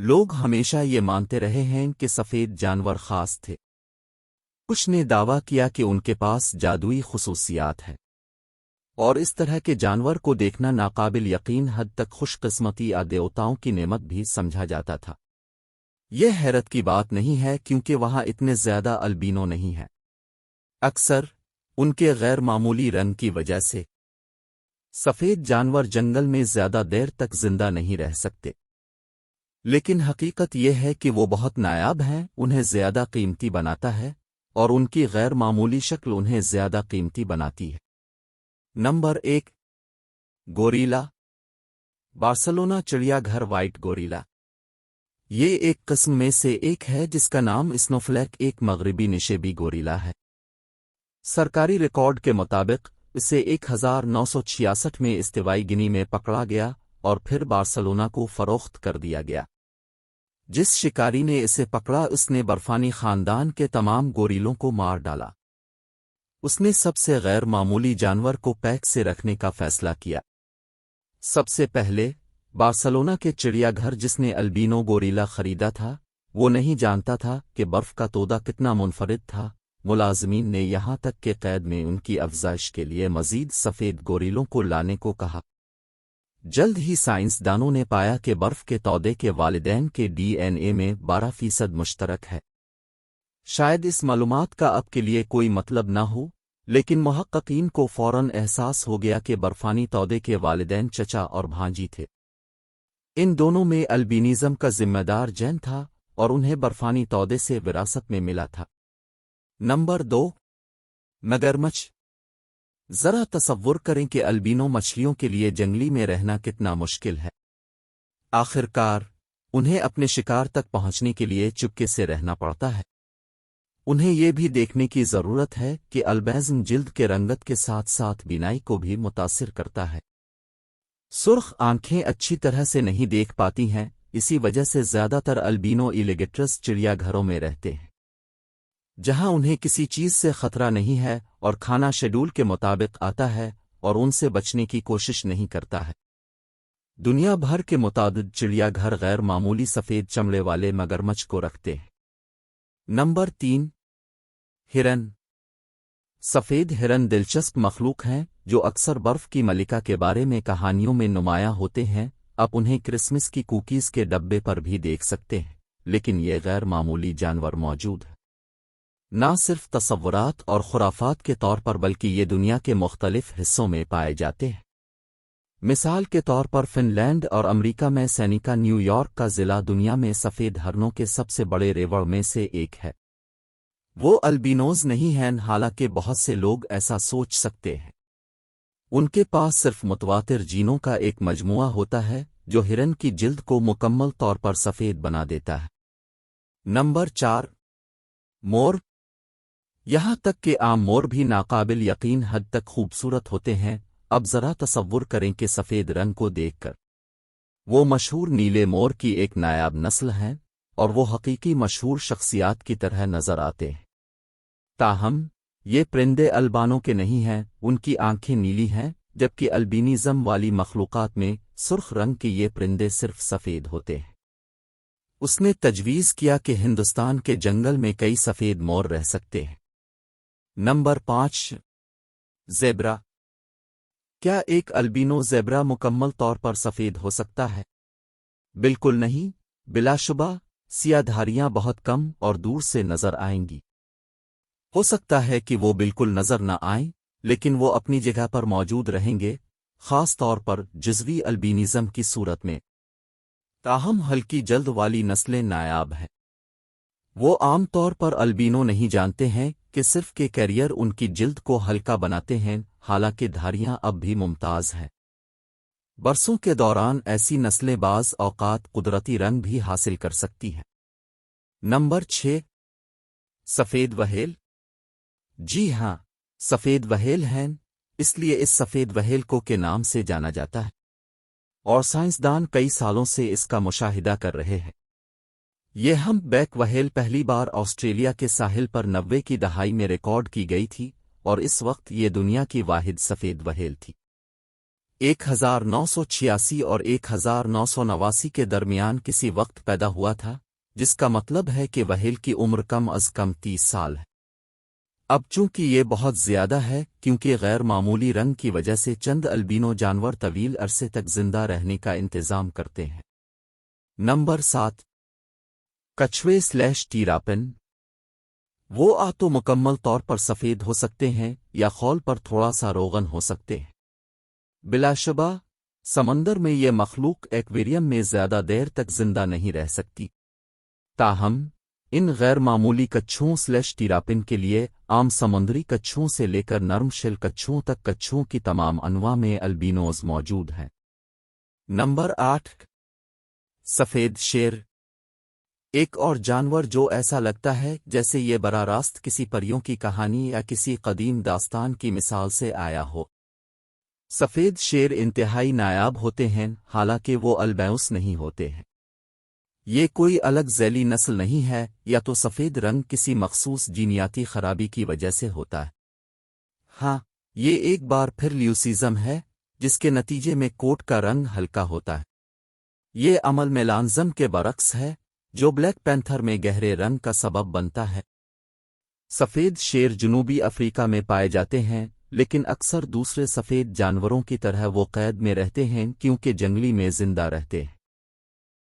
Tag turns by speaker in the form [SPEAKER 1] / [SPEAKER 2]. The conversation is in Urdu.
[SPEAKER 1] لوگ ہمیشہ یہ مانتے رہے ہیں کہ سفید جانور خاص تھے۔ کچھ نے دعویٰ کیا کہ ان کے پاس جادوئی خصوصیات ہیں، اور اس طرح کے جانور کو دیکھنا ناقابل یقین حد تک خوش قسمتی یا دیوتاؤں کی نعمت بھی سمجھا جاتا تھا۔ یہ حیرت کی بات نہیں ہے کیونکہ وہاں اتنے زیادہ البینو نہیں ہیں، اکثر ان کے غیر معمولی رنگ کی وجہ سے سفید جانور جنگل میں زیادہ دیر تک زندہ نہیں رہ سکتے، لیکن حقیقت یہ ہے کہ وہ بہت نایاب ہیں، انہیں زیادہ قیمتی بناتا ہے، اور ان کی غیر معمولی شکل انہیں زیادہ قیمتی بناتی ہے۔ Number 1، guerrilla. بارسلونا چڑیا گھر وائٹ گوریلا۔ یہ ایک قسم میں سے ایک ہے جس کا نام اسنوفلیک ایک مغربی نشیبی گوریلا ہے۔ سرکاری ریکارڈ کے مطابق اسے 1966 میں استوائی گنی میں پکڑا گیا اور پھر بارسلونا کو فروخت کر دیا گیا۔ جس شکاری نے اسے پکڑا اس نے برفانی خاندان کے تمام گوریلوں کو مار ڈالا۔ اس نے سب سے غیر معمولی جانور کو پیک سے رکھنے کا فیصلہ کیا۔ سب سے پہلے بارسلونا کے چڑیا گھر جس نے البینو گوریلا خریدا تھا وہ نہیں جانتا تھا کہ برف کا تودہ کتنا منفرد تھا۔ ملازمین نے یہاں تک کہ قید میں ان کی افزائش کے لیے مزید سفید گوریلوں کو لانے کو کہا۔ جلد ہی سائنسدانوں نے پایا کہ برف کے تودے کے والدین کے ڈی این اے میں 12% مشترک ہے۔ شاید اس معلومات کا اب کے لیے کوئی مطلب نہ ہو، لیکن محققین کو فوراً احساس ہو گیا کہ برفانی تودے کے والدین چچا اور بھانجی تھے۔ ان دونوں میں البینیزم کا ذمہ دار جین تھا اور انہیں برفانی تودے سے وراثت میں ملا تھا۔ نمبر 2، مگرمچھ۔ ذرا تصور کریں کہ البینو مچھلیوں کے لیے جنگلی میں رہنا کتنا مشکل ہے۔ آخرکار انہیں اپنے شکار تک پہنچنے کے لیے چپکے سے رہنا پڑتا ہے۔ انہیں یہ بھی دیکھنے کی ضرورت ہے کہ البینزم جلد کے رنگت کے ساتھ ساتھ بینائی کو بھی متاثر کرتا ہے۔ سرخ آنکھیں اچھی طرح سے نہیں دیکھ پاتی ہیں، اسی وجہ سے زیادہ تر البینو ایلیگیٹرز چڑیا گھروں میں رہتے ہیں، جہاں انہیں کسی چیز سے خطرہ نہیں ہے اور کھانا شیڈول کے مطابق آتا ہے اور ان سے بچنے کی کوشش نہیں کرتا ہے۔ دنیا بھر کے متعدد چڑیا گھر غیر معمولی سفید چمڑے والے مگرمچھ کو رکھتے ہیں۔ نمبر 3، ہرن۔ سفید ہرن دلچسپ مخلوق ہیں جو اکثر برف کی ملکہ کے بارے میں کہانیوں میں نمایاں ہوتے ہیں۔ آپ انہیں کرسمس کی کوکیز کے ڈبے پر بھی دیکھ سکتے ہیں، لیکن یہ غیر معمولی جانور موجود ہے، نہ صرف تصورات اور خرافات کے طور پر بلکہ یہ دنیا کے مختلف حصوں میں پائے جاتے ہیں۔ مثال کے طور پر فن لینڈ اور امریکہ میں سینیکا، نیو یارک کا ضلع دنیا میں سفید ہرنوں کے سب سے بڑے ریوڑ میں سے ایک ہے۔ وہ البینوز نہیں ہیں، حالانکہ بہت سے لوگ ایسا سوچ سکتے ہیں۔ ان کے پاس صرف متواتر جینوں کا ایک مجموعہ ہوتا ہے جو ہرن کی جلد کو مکمل طور پر سفید بنا دیتا ہے۔ نمبر 4، مور۔ یہاں تک کہ عام مور بھی ناقابل یقین حد تک خوبصورت ہوتے ہیں۔ اب ذرا تصور کریں کہ سفید رنگ کو دیکھ کر وہ مشہور نیلے مور کی ایک نایاب نسل ہیں اور وہ حقیقی مشہور شخصیات کی طرح نظر آتے ہیں۔ تاہم یہ پرندے البانوں کے نہیں ہیں، ان کی آنکھیں نیلی ہیں، جبکہ البینیزم والی مخلوقات میں سرخ رنگ کے یہ پرندے صرف سفید ہوتے ہیں۔ اس نے تجویز کیا کہ ہندوستان کے جنگل میں کئی سفید مور رہ سکتے ہیں۔ Number 5، zebra. کیا ایک البینو زیبرا مکمل طور پر سفید ہو سکتا ہے؟ بالکل نہیں، بلا شبہ سیاہ دھاریاں بہت کم اور دور سے نظر آئیں گی۔ ہو سکتا ہے کہ وہ بالکل نظر نہ آئیں، لیکن وہ اپنی جگہ پر موجود رہیں گے، خاص طور پر جزوی البینیزم کی صورت میں۔ تاہم ہلکی جلد والی نسلیں نایاب ہیں۔ وہ عام طور پر البینو نہیں جانتے ہیں کہ صرف کے کیریئر ان کی جلد کو ہلکا بناتے ہیں، حالانکہ دھاریاں اب بھی ممتاز ہیں۔ برسوں کے دوران ایسی نسلیں بعض اوقات قدرتی رنگ بھی حاصل کر سکتی ہیں۔ نمبر 6، سفید وہیل۔ جی ہاں، سفید وہیل ہیں، اس لیے اس سفید وہیل کو کے نام سے جانا جاتا ہے، اور سائنسدان کئی سالوں سے اس کا مشاہدہ کر رہے ہیں۔ یہ ہمپ بیک وہیل پہلی بار آسٹریلیا کے ساحل پر 90 کی دہائی میں ریکارڈ کی گئی تھی، اور اس وقت یہ دنیا کی واحد سفید وہیل تھی۔ 1986 اور 1989 کے درمیان کسی وقت پیدا ہوا تھا، جس کا مطلب ہے کہ وہیل کی عمر کم از کم 30 سال ہے۔ اب چونکہ یہ بہت زیادہ ہے کیونکہ غیر معمولی رنگ کی وجہ سے چند البینو جانور طویل عرصے تک زندہ رہنے کا انتظام کرتے ہیں۔ نمبر 7، کچھوے/ٹیراپن۔ وہ تو مکمل طور پر سفید ہو سکتے ہیں یا خول پر تھوڑا سا روغن ہو سکتے ہیں۔ بلا شبہ سمندر میں یہ مخلوق ایکویریم میں زیادہ دیر تک زندہ نہیں رہ سکتی، تاہم ان غیر معمولی کچھووں/ٹیراپن کے لیے عام سمندری کچھووں سے لے کر نرم شل کچھووں تک کچھووں کی تمام انواع میں البینوز موجود ہیں۔ نمبر 8، سفید شیر۔ ایک اور جانور جو ایسا لگتا ہے جیسے یہ براہ راست کسی پریوں کی کہانی یا کسی قدیم داستان کی مثال سے آیا ہو۔ سفید شیر انتہائی نایاب ہوتے ہیں، حالانکہ وہ البینوس نہیں ہوتے ہیں۔ یہ کوئی الگ ذیلی نسل نہیں ہے، یا تو سفید رنگ کسی مخصوص جینیاتی خرابی کی وجہ سے ہوتا ہے۔ ہاں، یہ ایک بار پھر لیوسیزم ہے، جس کے نتیجے میں کوٹ کا رنگ ہلکا ہوتا ہے۔ یہ عمل میلانزم کے برعکس ہے، جو بلیک پینتھر میں گہرے رنگ کا سبب بنتا ہے۔ سفید شیر جنوبی افریقہ میں پائے جاتے ہیں، لیکن اکثر دوسرے سفید جانوروں کی طرح وہ قید میں رہتے ہیں کیونکہ جنگلی میں زندہ رہتے ہیں۔